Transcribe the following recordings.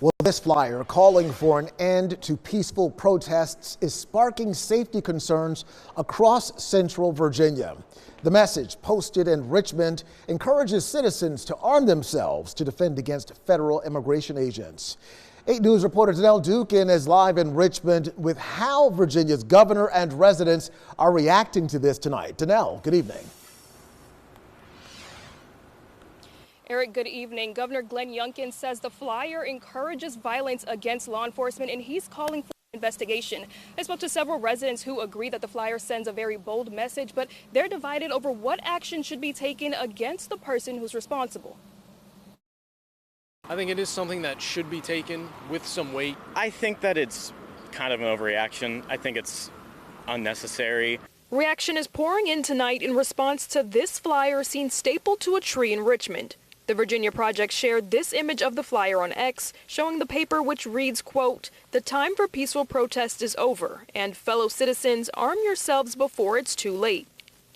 Well, this flyer calling for an end to peaceful protests is sparking safety concerns across central Virginia. The message, posted in Richmond, encourages citizens to arm themselves to defend against federal immigration agents. 8 News reporter Youngkin is live in Richmond with how Virginia's governor and residents are reacting to this tonight. Danelle, good evening. Eric, good evening. Governor Glenn Youngkin says the flyer encourages violence against law enforcement, and he's calling for an investigation. I spoke to several residents who agree that the flyer sends a very bold message, but they're divided over what action should be taken against the person who's responsible. I think it is something that should be taken with some weight. I think that it's kind of an overreaction. I think it's unnecessary. Reaction is pouring in tonight in response to this flyer seen stapled to a tree in Richmond. The Virginia Project shared this image of the flyer on X, showing the paper, which reads, quote, "The time for peaceful protest is over, and fellow citizens, arm yourselves before it's too late."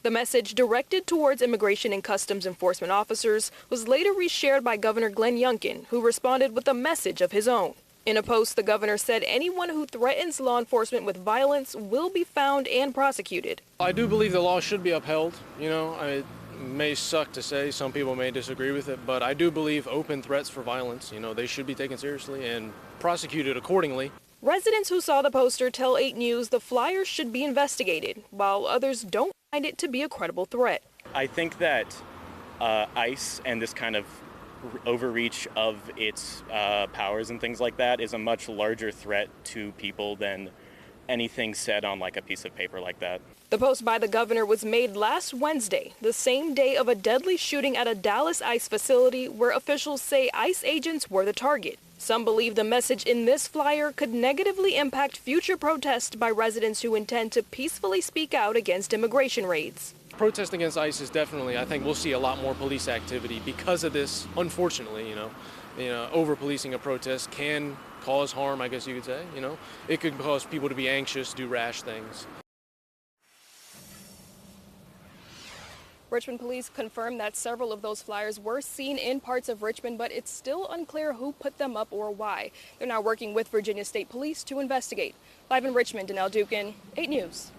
The message, directed towards immigration and customs enforcement officers, was later reshared by Governor Glenn Youngkin, who responded with a message of his own. In a post, the governor said anyone who threatens law enforcement with violence will be found and prosecuted. I do believe the law should be upheld. It may suck to say, some people may disagree with it, but I do believe open threats for violence, they should be taken seriously and prosecuted accordingly. Residents who saw the poster tell 8 News the flyer should be investigated, while others don't find it to be a credible threat. I think that ICE and this kind of overreach of its powers and things like that is a much larger threat to people than anything said on like a piece of paper like that. The post by the governor was made last Wednesday, the same day of a deadly shooting at a Dallas ICE facility where officials say ICE agents were the target. Some believe the message in this flyer could negatively impact future protests by residents who intend to peacefully speak out against immigration raids. Protest against ICE is definitely, I think we'll see a lot more police activity because of this. Unfortunately, over-policing a protest can cause harm, I guess you could say. It could cause people to be anxious, do rash things. Richmond police confirmed that several of those flyers were seen in parts of Richmond, but it's still unclear who put them up or why. They're now working with Virginia State Police to investigate. Live in Richmond, Youngkin, 8 News.